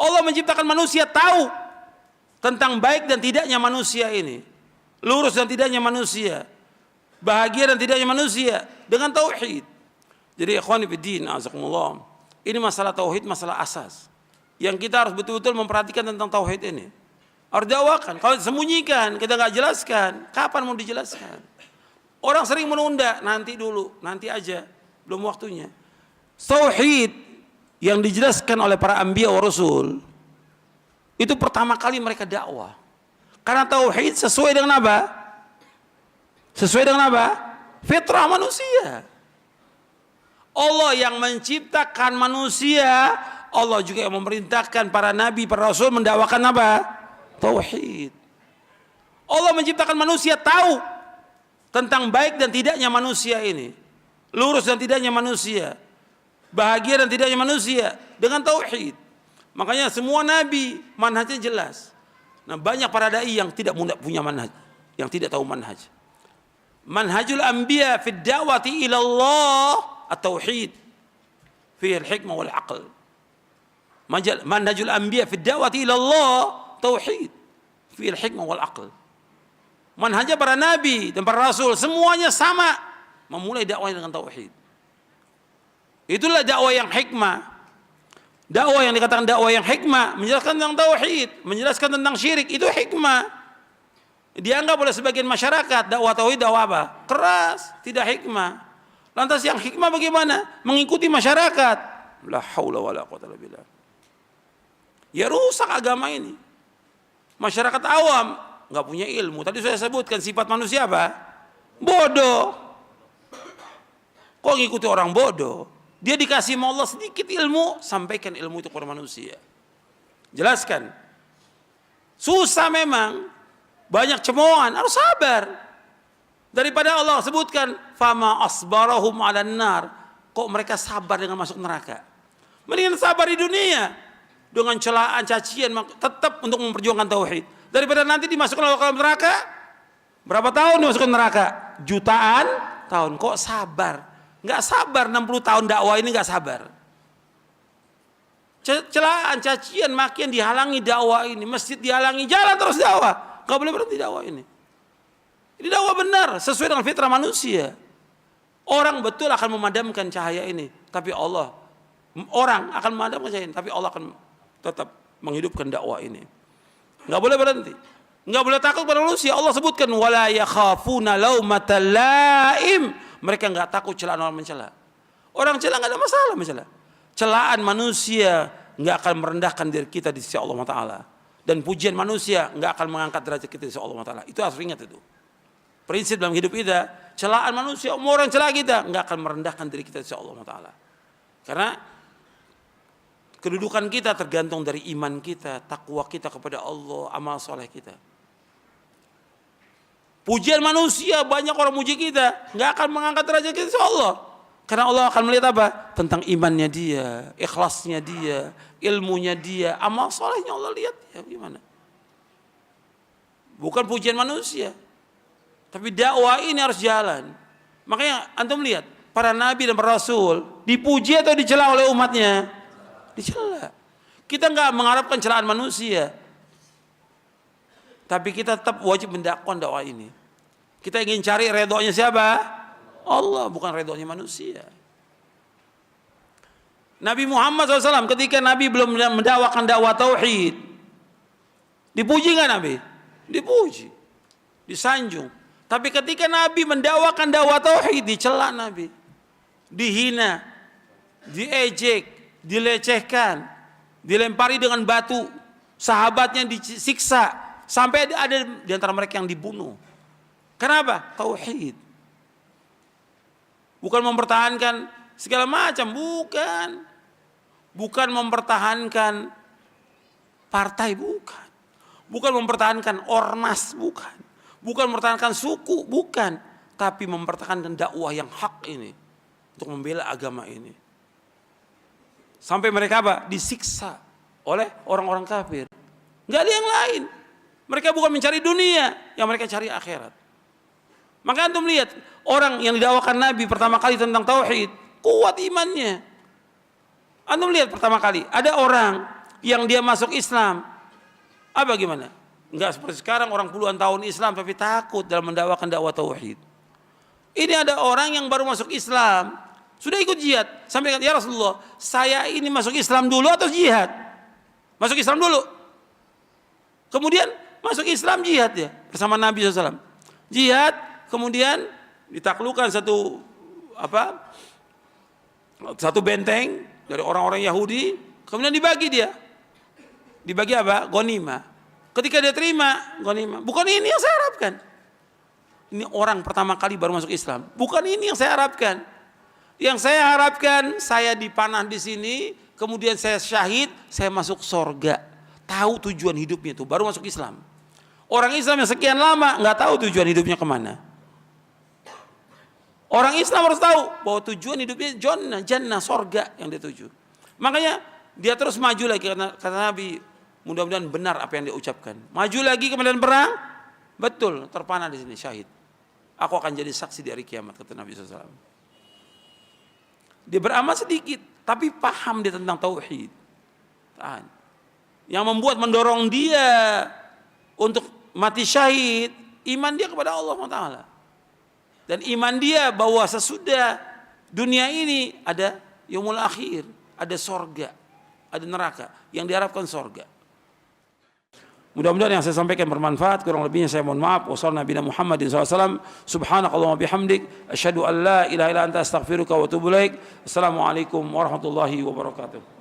Allah menciptakan manusia tahu tentang baik dan tidaknya manusia ini, lurus dan tidaknya manusia, bahagia dan tidaknya manusia dengan tauhid. Jadi ikhwani fiddin, azakumullah, ini masalah tauhid, masalah asas yang kita harus betul-betul memperhatikan tentang tauhid ini. Harus dakwakan. Kalau disembunyikan, kita nggak jelaskan, kapan mau dijelaskan? Orang sering menunda, nanti dulu, nanti aja, belum waktunya. Tauhid yang dijelaskan oleh para anbiya wa rasul itu pertama kali mereka dakwah. Karena tauhid sesuai dengan apa? Sesuai dengan apa? Fitrah manusia. Allah yang menciptakan manusia, Allah juga yang memerintahkan para nabi, para rasul mendakwakan apa? Tauhid. Allah menciptakan manusia tahu tentang baik dan tidaknya manusia ini, lurus dan tidaknya manusia, bahagia dan tidaknya manusia dengan tauhid. Makanya semua nabi manhajnya jelas. Nah, banyak para dai yang tidak punya manhaj, yang tidak tahu manhaj. Manhajul anbiya fi da'wati ila Allah at-tauhid fi al-hikmah wal aql. Manhajul anbiya fi da'wati ila Allah tauhid fi al-hikmah wal aql. Manhajnya para nabi dan para rasul semuanya sama, memulai dakwah dengan tauhid. Itulah dakwah yang hikmah. Dakwah yang dikatakan dakwah yang hikmah, menjelaskan tentang tauhid, menjelaskan tentang syirik, itu hikmah. Dianggap oleh sebagian masyarakat dakwah tauhid dakwah apa? Keras, tidak hikmah. Lantas yang hikmah bagaimana? Mengikuti masyarakat. La haula wala quwwata illa billah. Ya rusak agama ini. Masyarakat awam nggak punya ilmu. Tadi saya sebutkan sifat manusia apa? Bodoh. Kok ngikuti orang bodoh? Dia dikasih sama Allah sedikit ilmu, sampaikan ilmu itu kepada manusia. Jelaskan. Susah memang. Banyak cemoohan, harus sabar. Daripada Allah sebutkan, fama asbarahum 'alan nar. Kok mereka sabar dengan masuk neraka? Mendingan sabar di dunia dengan celaan, cacian, tetap untuk memperjuangkan tauhid. Daripada nanti dimasukkan ke dalam neraka, berapa tahun dimasukkan neraka? Jutaan tahun. Kok sabar? Nggak sabar 60 tahun dakwah ini nggak sabar. Celaan, cacian, makian dihalangi dakwah ini, masjid dihalangi, jalan terus dakwah. Nggak boleh berhenti dakwah ini. Ini dakwah benar, sesuai dengan fitrah manusia. Orang betul akan memadamkan cahaya ini, tapi orang akan memadamkan cahaya ini, tapi Allah akan tetap menghidupkan dakwah ini. Nggak boleh berhenti, nggak boleh takut pada manusia. Allah sebutkan wala yakhafuna laumata laim. Mereka nggak takut celaan orang mencela. Orang celah nggak ada masalah mencela. Celaan manusia nggak akan merendahkan diri kita di sisi Allah Taala. Dan pujian manusia nggak akan mengangkat derajat kita di sisi Allah Taala. Itu harus ingat itu. Prinsip dalam hidup kita, celaan manusia, orang celah kita nggak akan merendahkan diri kita di sisi Allah Taala. Karena kedudukan kita tergantung dari iman kita, takwa kita kepada Allah, amal soleh kita. Pujian manusia, banyak orang muji kita, nggak akan mengangkat derajat kita di sisi Allah. Karena Allah akan melihat apa? Tentang imannya dia, ikhlasnya dia, ilmunya dia, amal solehnya Allah lihat ya gimana. Bukan pujian manusia. Tapi dakwah ini harus jalan. Makanya antum lihat, para nabi dan para rasul dipuji atau dicela oleh umatnya? Dicela. Kita nggak mengharapkan celaan manusia. Tapi kita tetap wajib mendakwakan dakwah ini. Kita ingin cari redhonya siapa? Allah, bukan redhonya manusia. Nabi Muhammad SAW ketika Nabi belum mendakwakan dakwah tauhid, dipuji nggak Nabi? Dipuji, disanjung. Tapi ketika Nabi mendakwakan dakwah tauhid, dicela Nabi, dihina, diejek, dilecehkan, dilempari dengan batu, sahabatnya disiksa, sampai ada di antara mereka yang dibunuh. Kenapa? Tauhid. Bukan mempertahankan segala macam, bukan. Bukan mempertahankan partai, bukan. Bukan mempertahankan ormas, bukan. Bukan mempertahankan suku, bukan. Tapi mempertahankan dakwah yang hak ini. Untuk membela agama ini. Sampai mereka apa? Disiksa oleh orang-orang kafir. Nggak ada yang lain. Mereka bukan mencari dunia, yang mereka cari akhirat. Maka antum lihat, orang yang didakwakan Nabi pertama kali tentang tauhid, kuat imannya. Antum lihat pertama kali, ada orang yang dia masuk Islam. Apa gimana? Enggak seperti sekarang orang puluhan tahun Islam tapi takut dalam mendakwakan dakwah tauhid. Ini ada orang yang baru masuk Islam, sudah ikut jihad. Sampai kata, ya Rasulullah, saya ini masuk Islam dulu atau jihad? Masuk Islam dulu. Kemudian masuk Islam jihad ya bersama Nabi SAW. Jihad, kemudian ditaklukkan satu benteng dari orang-orang Yahudi, kemudian dibagi dia. Dibagi apa? Ghanimah. Ketika dia terima ghanimah, bukan ini yang saya harapkan. Ini orang pertama kali baru masuk Islam. Bukan ini yang saya harapkan. Yang saya harapkan saya dipanah di sini, kemudian saya syahid, saya masuk surga. Tahu tujuan hidupnya itu, baru masuk Islam. Orang Islam yang sekian lama nggak tahu tujuan hidupnya kemana. Orang Islam harus tahu bahwa tujuan hidupnya jannah, sorga yang dia tuju. Makanya dia terus maju lagi, karena kata Nabi, mudah-mudahan benar apa yang dia ucapkan. Maju lagi ke medan perang, betul terpanah di sini syahid. Aku akan jadi saksi di hari kiamat, kata Nabi SAW. Dia beramal sedikit, tapi paham dia tentang tauhid. Yang mendorong dia untuk mati syahid, iman dia kepada Allah Taala. Dan iman dia bahwa sesudah dunia ini ada yaumul akhir, ada sorga, ada neraka. Yang diharapkan sorga. Mudah-mudahan yang saya sampaikan bermanfaat. Kurang lebihnya saya mohon maaf. Wassalamualaikum Muhammadin SAW. Subhanakallahumma bihamdik. Asyhadu an la ilaha illa anta astaghfiruka wa atubu ilaik. Assalamualaikum warahmatullahi wabarakatuh.